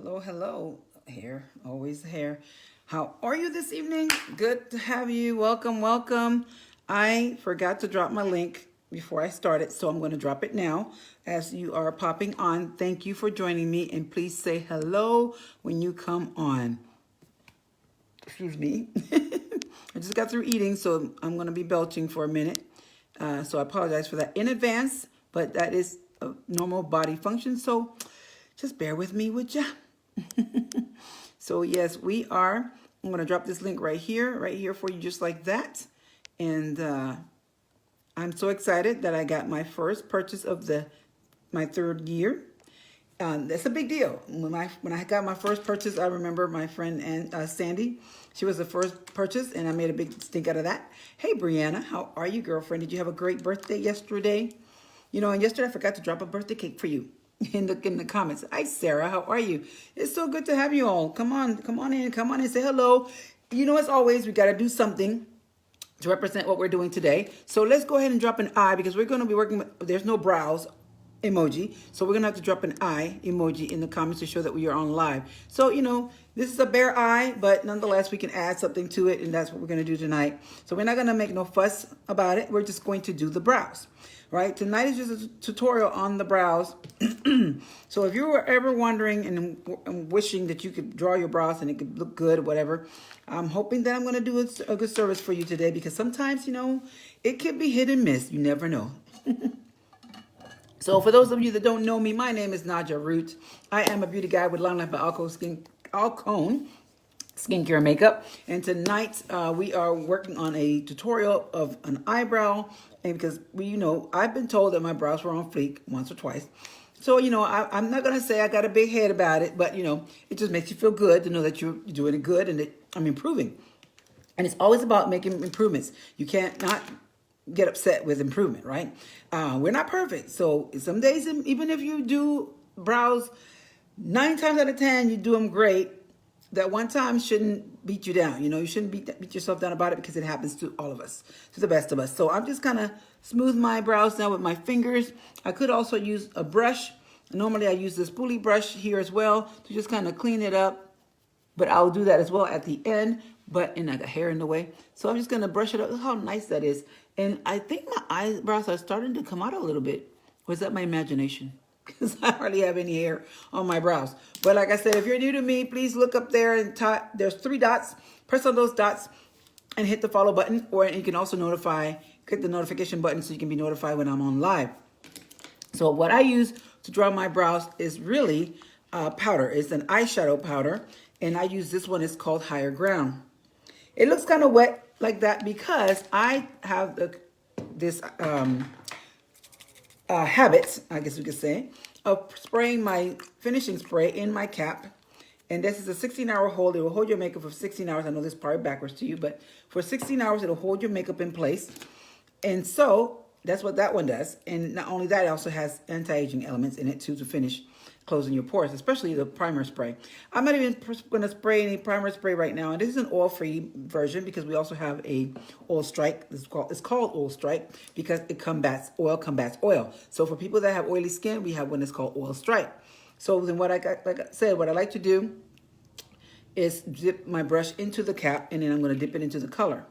Hello, hello. Hair, always hair. How are you this evening? Good to have you. Welcome, welcome. I forgot to drop my link before I started, so I'm going to drop it now as you are popping on. Thank you for joining me, and please say hello when you come on. Excuse me. I just got through eating, so I'm going to be belching for a minute. So I apologize for that in advance, but that is a normal body function, so just bear with me, would ya? So yes, we are. I'm going to drop this link right here for you, just like that. And I'm so excited that I got my first purchase of my third year. That's a big deal. When I got my first purchase, I remember my friend and Sandy. She was the first purchase, and I made a big stink out of that. Hey, Brianna, how are you, girlfriend? Did you have a great birthday yesterday? You know, and yesterday I forgot to drop a birthday cake for you in the comments. Hi, Sarah, how are you? It's so good to have you all. Come on in, say hello. You know, as always, we got to do something to represent what we're doing today. So let's go ahead and drop an eye because we're going to be working with, there's no brows emoji. So we're going to have to drop an eye emoji in the comments to show that we are on live. So, you know, this is a bare eye, but nonetheless, we can add something to it. And that's what we're going to do tonight. So we're not going to make no fuss about it. We're just going to do the brows. Right? Tonight is just a tutorial on the brows. So if you were ever wondering and wishing that you could draw your brows and it could look good or whatever, I'm hoping that I'm going to do a good service for you today because sometimes, you know, it can be hit and miss. You never know. So for those of you that don't know me, my name is Nadia Root. I am a beauty guide with Long Life by Alcone skincare and makeup. And tonight we are working on a tutorial of an eyebrow. And because I've been told that my brows were on fleek once or twice. So, I'm not going to say I got a big head about it, but, it just makes you feel good to know that you're doing it good and that I'm improving. And it's always about making improvements. You can't not get upset with improvement, right? We're not perfect. So some days, even if you do brows 9 times out of 10, you do them great. That one time shouldn't beat you down. You shouldn't beat yourself down about it because it happens to all of us, to the best of us. So I'm just kind of smooth my brows down with my fingers. I could also use a brush. Normally I use this spoolie brush here as well to just kind of clean it up. But I'll do that as well at the end. And I got hair in the way. So I'm just going to brush it up. Look how nice that is. And I think my eyebrows are starting to come out a little bit. Or is that my imagination? Because I hardly have any hair on my brows. But like I said, if you're new to me, please look up there and there's 3 dots. Press on those dots and hit the follow button. Or you can also click the notification button so you can be notified when I'm on live. So what I use to draw my brows is really powder. It's an eyeshadow powder. And I use this one. It's called Higher Ground. It looks kind of wet like that because I have this habit, I guess we could say, of spraying my finishing spray in my cap. And this is a 16-hour hold. It will hold your makeup for 16 hours. I know this is probably backwards to you, but for 16 hours, it'll hold your makeup in place. And so that's what that one does. And not only that, it also has anti-aging elements in it too to finish closing your pores, especially the primer spray. I'm not even going to spray any primer spray right now. And this is an oil-free version because we also have a oil strike. It's called oil strike because oil combats oil. So for people that have oily skin, we have one that's called oil strike. So then what I like to do is dip my brush into the cap and then I'm going to dip it into the color.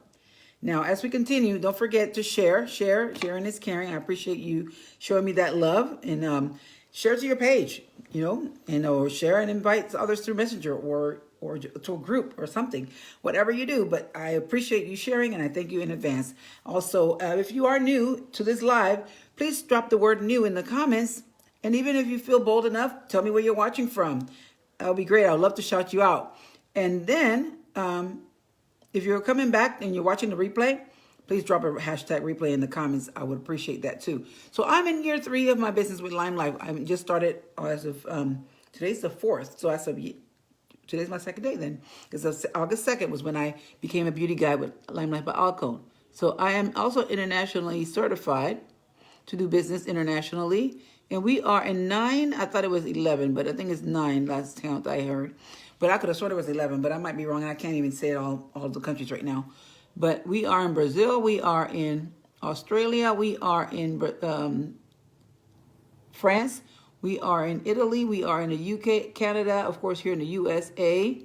Now, as we continue, don't forget to share. Sharing is caring. I appreciate you showing me that love and share to your page, or share and invite others through Messenger or to a group or something, whatever you do. But I appreciate you sharing and I thank you in advance. Also, if you are new to this live, please drop the word new in the comments. And even if you feel bold enough, tell me where you're watching from. That'll be great. I'd love to shout you out. And then if you're coming back and you're watching the replay, please drop a hashtag replay in the comments. I would appreciate that too. So I'm in year 3 of my business with Lime Life. I just started as of, today's the 4th. So today's my 2nd day then. Because August 2nd was when I became a beauty guide with Lime Life by Alcone. So I am also internationally certified to do business internationally. And we are in 9, I thought it was 11, but I think it's 9 last count I heard. But I could have sworn it was 11, but I might be wrong. And I can't even say it all the countries right now. But we are in Brazil, we are in Australia, we are in France, We are in Italy. We are in the UK, Canada, of course, here in the USA.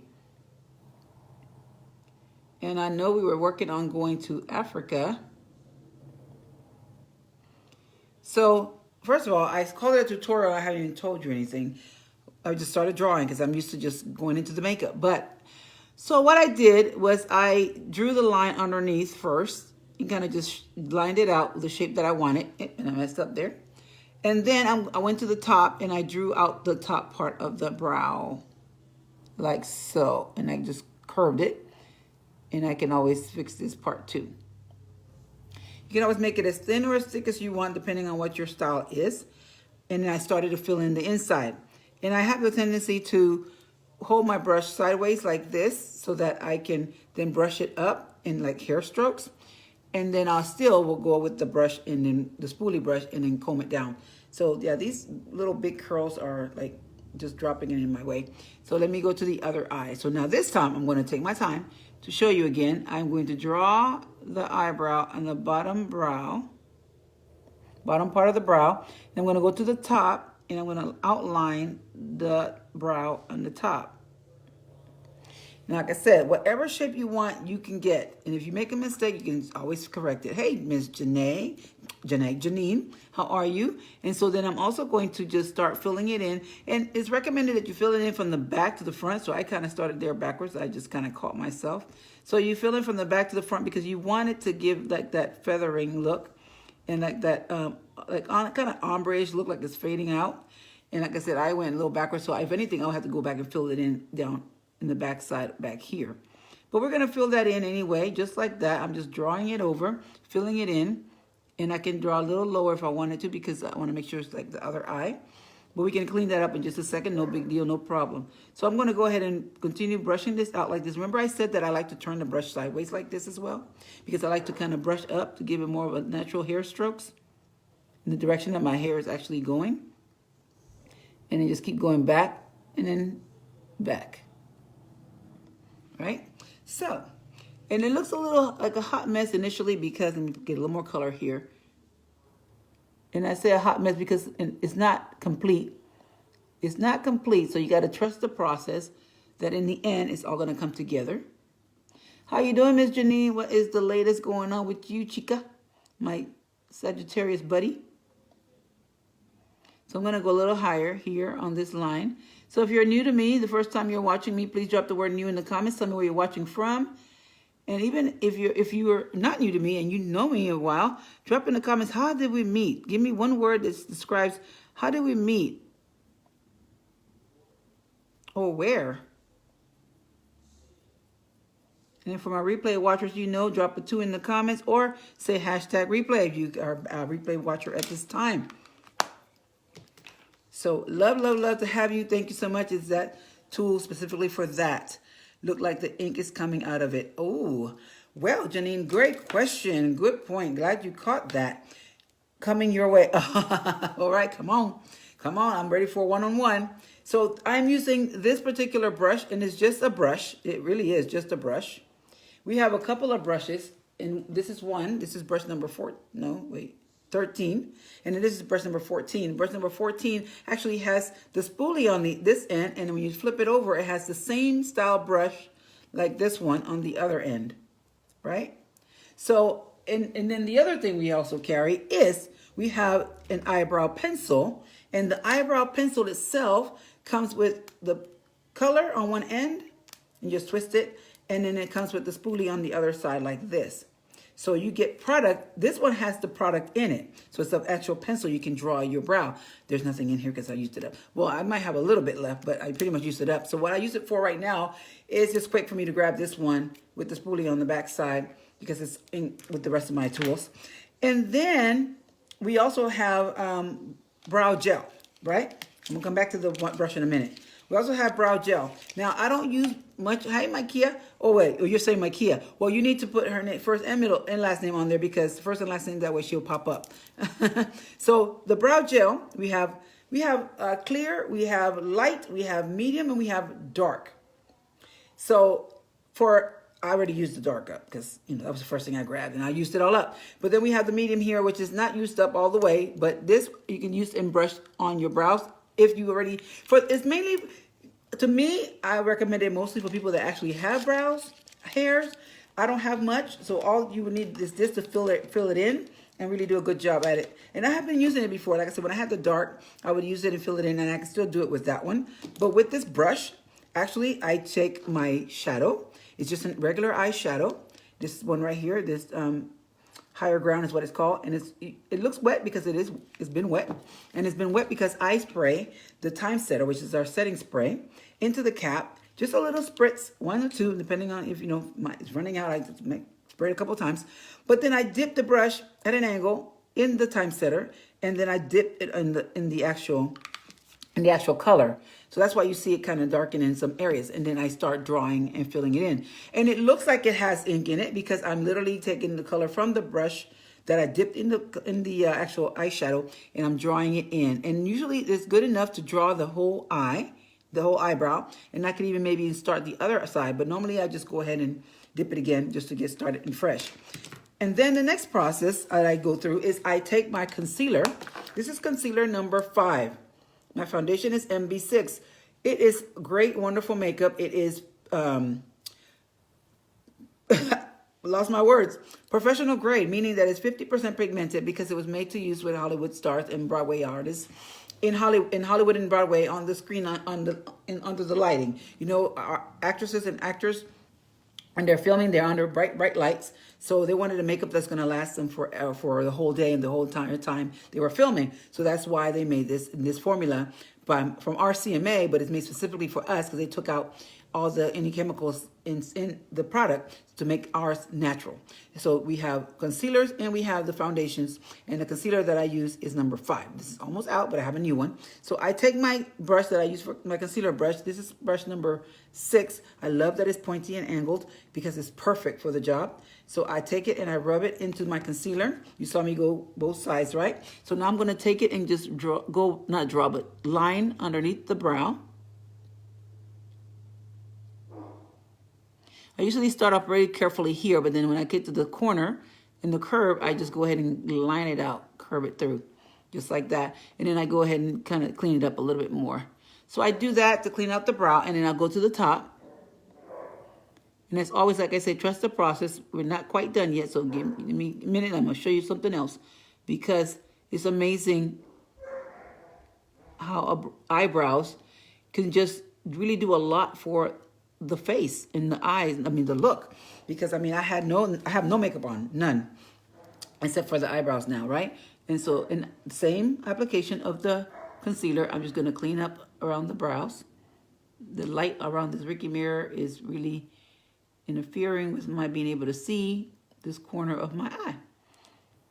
And I know we were working on going to Africa. So, first of all, I called it a tutorial. I haven't even told you anything. I just started drawing because I'm used to just going into the makeup. But, so what I did was I drew the line underneath first. And kind of just lined it out with the shape that I wanted. And I messed up there. And then I went to the top and I drew out the top part of the brow. Like so. And I just curved it. And I can always fix this part too. You can always make it as thin or as thick as you want depending on what your style is. And then I started to fill in the inside. And I have the tendency to hold my brush sideways like this so that I can then brush it up in like hair strokes. And then I'll still will go with the brush and then the spoolie brush and then comb it down. So yeah, these little big curls are like just dropping it in my way. So let me go to the other eye. So now this time I'm going to take my time to show you again. I'm going to draw the eyebrow on the bottom brow, bottom part of the brow. And I'm going to go to the top and I'm going to outline the brow on the top. And like I said, whatever shape you want, you can get. And if you make a mistake, you can always correct it. Hey, Miss Janine, how are you? And so then I'm also going to just start filling it in. And it's recommended that you fill it in from the back to the front. So I kind of started there backwards. I just kind of caught myself. So you fill in from the back to the front because you want it to give like that feathering look and like that kind of ombre-ish look, like it's fading out. And like I said, I went a little backwards. So if anything, I'll have to go back and fill it in down in the back side back here. But we're going to fill that in anyway, just like that. I'm just drawing it over, filling it in, and I can draw a little lower if I wanted to because I want to make sure it's like the other eye. But we can clean that up in just a second, no big deal, no problem. So I'm going to go ahead and continue brushing this out like this. Remember I said that I like to turn the brush sideways like this as well because I like to kind of brush up to give it more of a natural hair strokes in the direction that my hair is actually going. And then just keep going back and then back. Right? So, and it looks a little like a hot mess initially because, let me get a little more color here. And I say a hot mess because it's not complete. It's not complete, so you got to trust the process that in the end it's all going to come together. How you doing, Miss Janine? What is the latest going on with you, chica? My Sagittarius buddy. So I'm going to go a little higher here on this line. So if you're new to me, the first time you're watching me, please drop the word new in the comments. Tell me where you're watching from. And even if you're not new to me and you know me a while, drop in the comments, how did we meet? Give me one word that describes how did we meet? Or where? And for my replay watchers, you know, drop a 2 in the comments or say hashtag replay if you are a replay watcher at this time. So love, love, love to have you. Thank you so much. It's that tool specifically for that. Look like the ink is coming out of it. Oh, well, Janine, great question. Good point. Glad you caught that. Coming your way. All right, come on. Come on. I'm ready for one-on-one. So I'm using this particular brush, and it's just a brush. It really is just a brush. We have a couple of brushes, and this is one. This is brush number 13, and this is brush number 14. Brush number 14 actually has the spoolie on this end, and when you flip it over, it has the same style brush like this one on the other end, right? So, and then the other thing we also carry is we have an eyebrow pencil, and the eyebrow pencil itself comes with the color on one end, and just twist it, and then it comes with the spoolie on the other side like this. So you get product. This one has the product in it. So it's an actual pencil you can draw your brow. There's nothing in here because I used it up. Well, I might have a little bit left, but I pretty much used it up. So what I use it for right now is just quick for me to grab this one with the spoolie on the back side because it's in with the rest of my tools. And then we also have brow gel, right? I'm going to come back to the brush in a minute. We also have brow gel. Now, I don't use much. Hi, Maikia. Oh, wait. Oh, you're saying Maikia. Well, you need to put her name, first and middle and last name on there because first and last name, that way she'll pop up. So the brow gel, we have clear, we have light, we have medium, and we have dark. So I already used the dark up because, that was the first thing I grabbed and I used it all up. But then we have the medium here, which is not used up all the way, but this you can use and brush on your brows if you already, it's mainly, to me, I recommend it mostly for people that actually have hairs. I don't have much, so all you would need is this to fill it in and really do a good job at it. And I have been using it before. Like I said, when I had the dark, I would use it and fill it in, and I can still do it with that one. But with this brush, actually, I take my shadow. It's just a regular eyeshadow. This one right here, this higher ground is what it's called, and it looks wet because it's been wet, and it's been wet because I spray the time setter, which is our setting spray, into the cap. Just a little spritz, 1 or 2, depending on if it's running out. I just spray it a couple times, but then I dip the brush at an angle in the time setter, and then I dip it in the actual color. So that's why you see it kind of darken in some areas. And then I start drawing and filling it in. And it looks like it has ink in it because I'm literally taking the color from the brush that I dipped in the actual eyeshadow, and I'm drawing it in. And usually it's good enough to draw the whole eye, the whole eyebrow. And I could even maybe start the other side. But normally I just go ahead and dip it again just to get started and fresh. And then the next process that I go through is I take my concealer. This is concealer number 5. My foundation is MB6. It is great, wonderful makeup. It is, lost my words, professional grade, meaning that it's 50% pigmented because it was made to use with Hollywood stars and Broadway artists in Hollywood and Broadway on the screen under the lighting. You know, our actresses and actors, and they're filming, they're under bright lights. So they wanted a makeup that's going to last them for the whole day and the whole time they were filming. So that's why they made this formula from RCMA, but it's made specifically for us because they took out all any chemicals in the product to make ours natural. So we have concealers and we have the foundations, and the concealer that I use is number 5. This is almost out, but I have a new one. So I take my brush that I use for my concealer brush. This is brush number 6. I love that it's pointy and angled because it's perfect for the job. So I take it and I rub it into my concealer. You saw me go both sides, right? So now I'm going to take it and just line underneath the brow. I usually start off very carefully here, but then when I get to the corner in the curve, I just go ahead and line it out, curve it through, just like that. And then I go ahead and kind of clean it up a little bit more. So I do that to clean out the brow, and then I'll go to the top. And as always, like I say, trust the process. We're not quite done yet, so give me a minute. I'm going to show you something else because it's amazing how eyebrows can just really do a lot for the face and the eyes, the look, because I have no makeup on, none, except for the eyebrows now, right? And so in the same application of the concealer, I'm just going to clean up around the brows. The light around this Ricky mirror is really interfering with my being able to see this corner of my eye,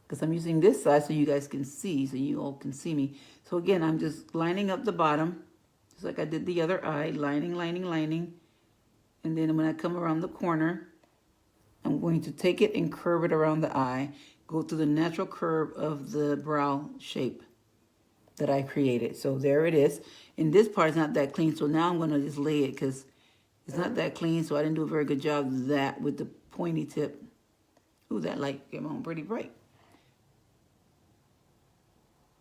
because I'm using this side so you guys can see, so you all can see me. So again, I'm just lining up the bottom, just like I did the other eye, lining. And then when I come around the corner, I'm going to take it and curve it around the eye, go through the natural curve of the brow shape that I created. So there it is. And this part is not that clean, so now I'm going to just lay it because it's not that clean, so I didn't do a very good job of that with the pointy tip. Ooh, that light came on pretty bright.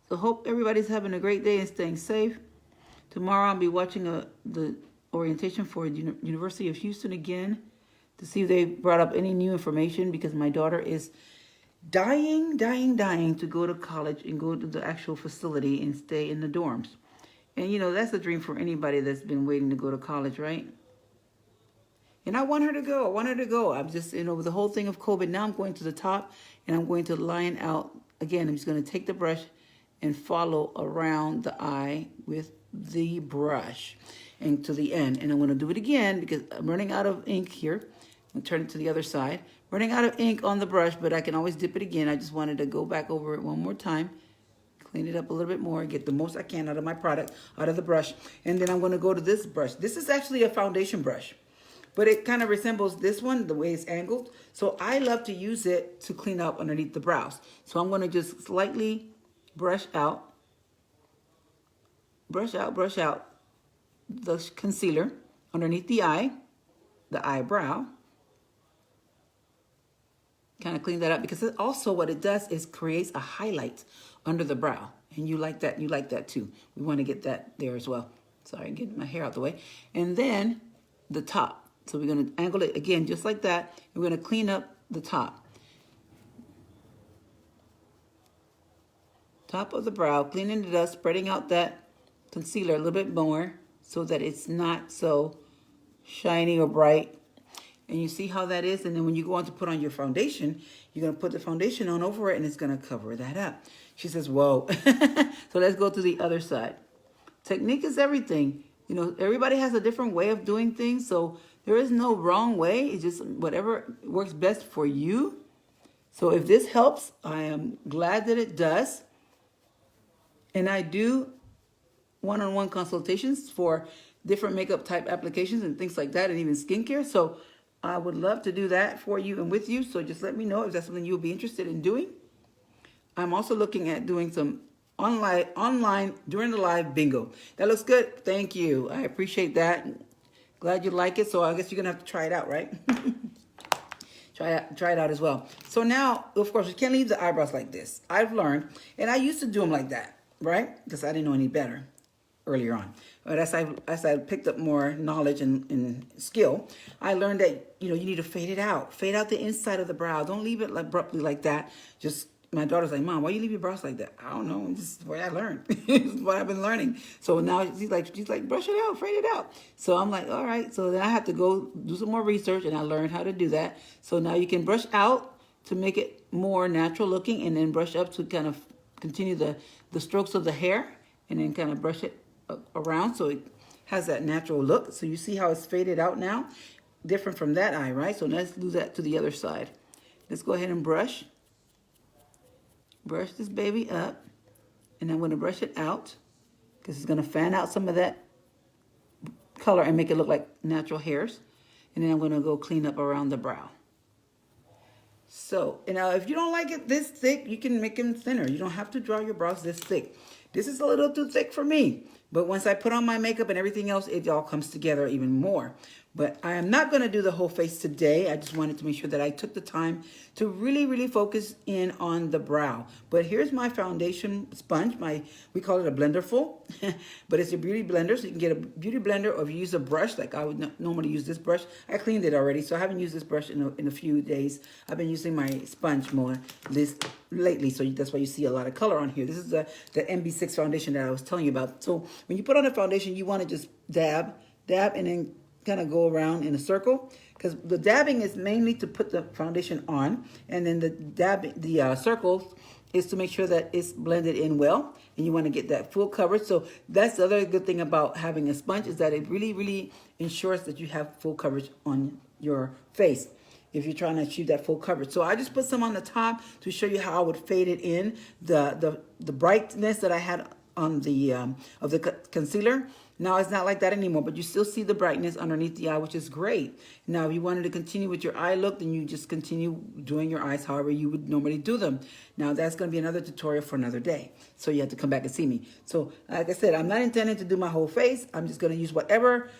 So hope everybody's having a great day and staying safe. Tomorrow I'll be watching the orientation for University of Houston again to see if they brought up any new information, because my daughter is dying to go to college and go to the actual facility and stay in the dorms. And you know, that's a dream for anybody that's been waiting to go to college, right? And I want her to go. I'm just, with the whole thing of COVID, now I'm going to the top and I'm going to line out. Again, I'm just going to take the brush and follow around the eye with the brush and to the end. And I'm going to do it again because I'm running out of ink here. I'll turn it to the other side. Running out of ink on the brush, but I can always dip it again. I just wanted to go back over it one more time, clean it up a little bit more, get the most I can out of my product, out of the brush. And then I'm going to go to this brush. This is actually a foundation brush, but it kind of resembles this one, the way it's angled. So I love to use it to clean up underneath the brows. So I'm going to just slightly brush out the concealer underneath the eye, the eyebrow. Kind of clean that up because also what it does is creates a highlight under the brow. And you like that too. We want to get that there as well. Sorry, I'm getting my hair out the way. And then the top. So we're going to angle it again just like that. We're going to clean up the top. Top of the brow, cleaning it up, spreading out that concealer a little bit more so that it's not so shiny or bright. And you see how that is? And then when you go on to put on your foundation, you're going to put the foundation on over it and it's going to cover that up. She says, whoa. So let's go to the other side. Technique is everything. You know, everybody has a different way of doing things. So there is no wrong way. It's just whatever works best for you. So if this helps, I am glad that it does. And I do one-on-one consultations for different makeup type applications and things like that, and even skincare. So I would love to do that for you and with you. So just let me know if that's something you'll be interested in doing. I'm also looking at doing some online during the live bingo. That looks good. Thank you. I appreciate that. Glad you like it. So I guess you're gonna have to try it out, right? Try it out as well. So now, of course, you can't leave the eyebrows like this. I've learned, and I used to do them like that, right? Because I didn't know any better earlier on. But as I picked up more knowledge and skill, I learned that, you know, you need to fade it out. Fade out the inside of the brow. Don't leave it abruptly like that. Just, my daughter's like, Mom, why you leave your brows like that? I don't know. This is what I learned. This is what I've been learning. So now she's like, brush it out, fade it out. So I'm like, all right. So then I have to go do some more research, and I learned how to do that. So now you can brush out to make it more natural looking, and then brush up to kind of continue the strokes of the hair, and then kind of brush it around so it has that natural look. So you see how it's faded out now? Different from that eye, right? So let's do that to the other side. Let's go ahead and brush. Brush this baby up. And I'm going to brush it out because it's going to fan out some of that color and make it look like natural hairs. And then I'm going to go clean up around the brow. So, and now if you don't like it this thick, you can make them thinner. You don't have to draw your brows this thick. This is a little too thick for me. But once I put on my makeup and everything else, it all comes together even more. But I am not going to do the whole face today. I just wanted to make sure that I took the time to really, really focus in on the brow. But here's my foundation sponge. We call it a blender full, but it's a beauty blender. So you can get a beauty blender, or if you use a brush, like I would normally use this brush. I cleaned it already, so I haven't used this brush in a few days. I've been using my sponge more lately, so that's why you see a lot of color on here. This is the MB6 foundation that I was telling you about. So when you put on a foundation, you want to just dab, and then kind of go around in a circle, because the dabbing is mainly to put the foundation on, and then the circles is to make sure that it's blended in well, and you want to get that full coverage. So that's the other good thing about having a sponge, is that it really, really ensures that you have full coverage on your face if you're trying to achieve that full coverage. So I just put some on the top to show you how I would fade it in. The brightness that I had on the of the concealer, now it's not like that anymore, but you still see the brightness underneath the eye, which is great. Now, if you wanted to continue with your eye look, then you just continue doing your eyes however you would normally do them. Now, that's going to be another tutorial for another day, so you have to come back and see me. So, like I said, I'm not intending to do my whole face. I'm just going to use whatever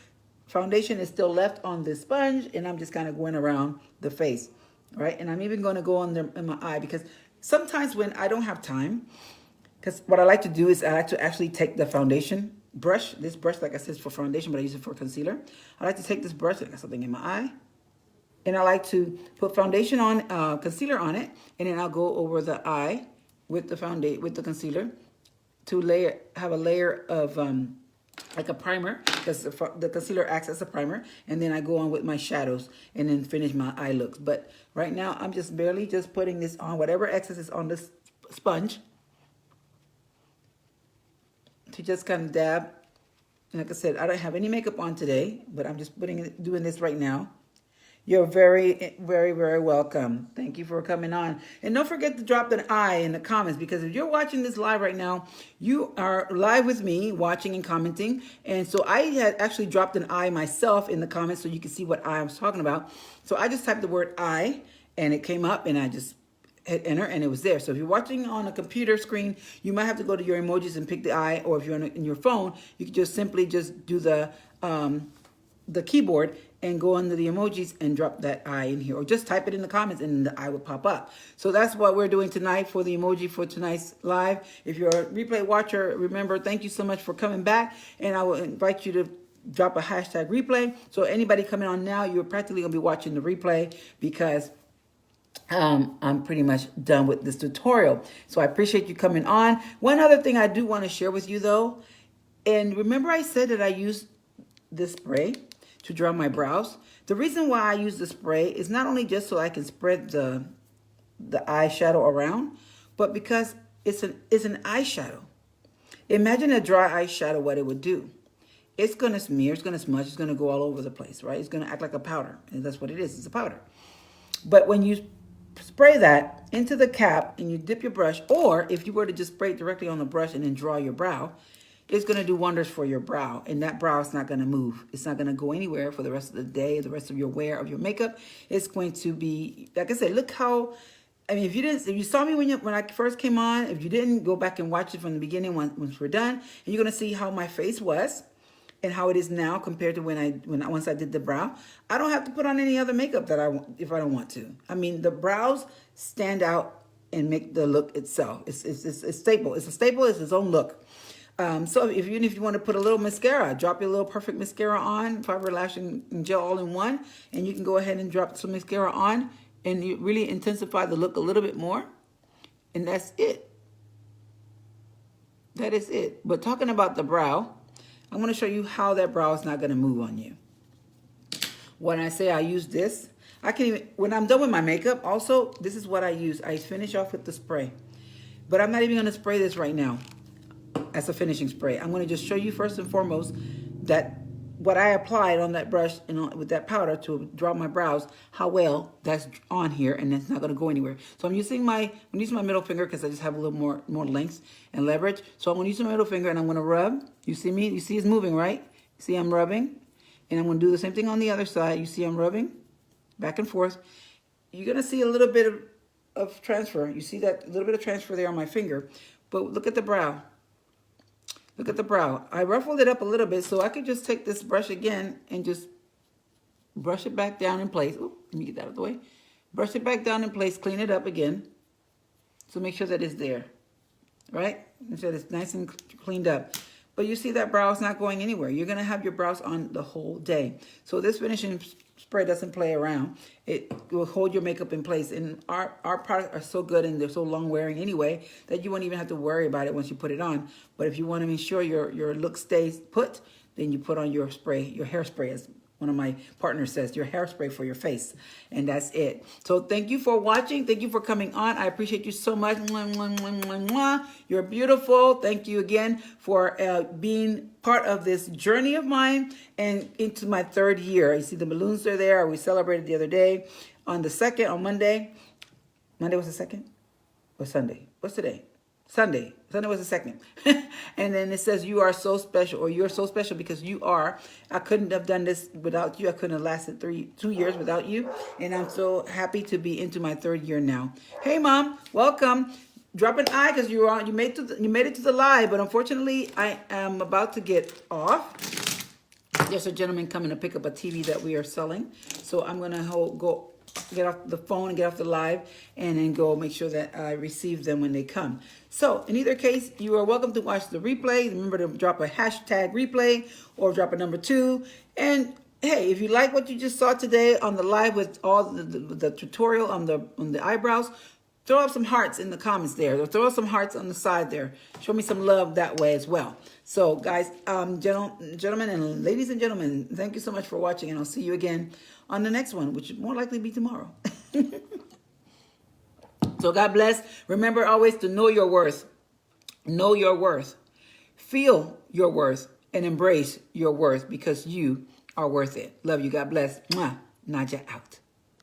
foundation is still left on this sponge, and I'm just kind of going around the face, right? And I'm even going to go in my eye, because sometimes when I don't have time, because what I like to do is I like to actually take the foundation brush. This brush, like I said, is for foundation, but I use it for concealer. I like to take this brush, I got something in my eye, and I like to put foundation on, concealer on it, and then I'll go over the eye with the concealer to have a layer of like a primer, because the concealer acts as a primer, and then I go on with my shadows and then finish my eye looks. But right now, I'm just barely just putting this on, whatever excess is on this sponge, to just kind of dab. And like I said, I don't have any makeup on today, but I'm just doing this right now. You're very, very, very welcome. Thank you for coming on. And don't forget to drop an I in the comments, because if you're watching this live right now, you are live with me watching and commenting. And so I had actually dropped an I myself in the comments so you can see what I was talking about. So I just typed the word I, and it came up, and I just hit enter, and it was there. So if you're watching on a computer screen, you might have to go to your emojis and pick the I, or if you're in your phone, you can just simply just do the keyboard and go under the emojis and drop that eye in here, or just type it in the comments and the eye will pop up. So that's what we're doing tonight for the emoji for tonight's live. If you're a replay watcher, remember, thank you so much for coming back, and I will invite you to drop a hashtag replay. So anybody coming on now, you're practically gonna be watching the replay, because I'm pretty much done with this tutorial. So I appreciate you coming on. One other thing I do want to share with you though, and remember I said that I use this spray to draw my brows. The reason why I use the spray is not only just so I can spread the eyeshadow around, but because it's an eyeshadow. Imagine a dry eyeshadow, what it would do. It's going to smear, it's going to smudge, it's going to go all over the place, right? It's going to act like a powder, and that's what it is. It's a powder. But when you spray that into the cap and you dip your brush, or if you were to just spray it directly on the brush and then draw your brow, it's going to do wonders for your brow, and that brow is not going to move. It's not going to go anywhere for the rest of the day, the rest of your wear of your makeup. It's going to be, like I said, look how, I mean, if you saw me when I first came on, if you didn't, go back and watch it from the beginning once we're done, and you're going to see how my face was and how it is now compared to once I did the brow. I don't have to put on any other makeup that I want if I don't want to. I mean, the brows stand out and make the look itself. It's staple. It's a staple. It's its own look. So even if you want to put a little mascara, drop your little Perfect mascara on, fiber lash and gel all in one, and you can go ahead and drop some mascara on, and you really intensify the look a little bit more, and that's it. That is it. But talking about the brow, I'm going to show you how that brow is not going to move on you. When I say I use this, I can even, when I'm done with my makeup, also, this is what I use. I finish off with the spray. But I'm not even going to spray this right now as a finishing spray. I'm going to just show you first and foremost that what I applied on that brush and with that powder to draw my brows, how well that's on here, and that's not going to go anywhere. So I'm using my middle finger because I just have a little more length and leverage. So I'm going to use my middle finger and I'm going to rub. You see me? You see it's moving, right? See I'm rubbing, and I'm going to do the same thing on the other side. You see I'm rubbing back and forth. You're going to see a little bit of transfer. You see that little bit of transfer there on my finger, but look at the brow. Look at the brow. I ruffled it up a little bit, so I could just take this brush again and just brush it back down in place. Ooh, let me get that out of the way. Brush it back down in place, clean it up again. So make sure that it's there, right? Make sure it's nice and cleaned up. But you see that brow is not going anywhere. You're going to have your brows on the whole day. So this finishing spray doesn't play around. It will hold your makeup in place. And our products are so good and they're so long wearing anyway that you won't even have to worry about it once you put it on. But if you want to make sure your look stays put, then you put on your spray, your hairspray, as one of my partners says, your hairspray for your face. And that's it. So thank you for watching. Thank you for coming on. I appreciate you so much. Mwah, mwah, mwah, mwah, mwah. You're beautiful. Thank you again for being part of this journey of mine and into my 3rd year. You see the balloons are there. We celebrated the other day on the 2nd, on Monday. Monday was the 2nd? Or Sunday? What's today? Sunday. Sunday was the 2nd. And then it says you are so special, or you're so special because you are. I couldn't have done this without you. I couldn't have lasted 2 years without you. And I'm so happy to be into my 3rd year now. Hey, Mom, welcome. Drop an eye because you made it to the live, but unfortunately I am about to get off. There's a gentleman coming to pick up a TV that we are selling, so I'm gonna go get off the phone and get off the live, and then go make sure that I receive them when they come. So in either case, you are welcome to watch the replay. Remember to drop a hashtag replay or drop a number 2. And hey, if you like what you just saw today on the live with all the tutorial on the eyebrows, throw up some hearts in the comments there. Or throw up some hearts on the side there. Show me some love that way as well. So guys, gentlemen and ladies and gentlemen, thank you so much for watching, and I'll see you again on the next one, which will more likely be tomorrow. So God bless. Remember always to know your worth. Know your worth. Feel your worth and embrace your worth, because you are worth it. Love you. God bless. Mwah. Naja out.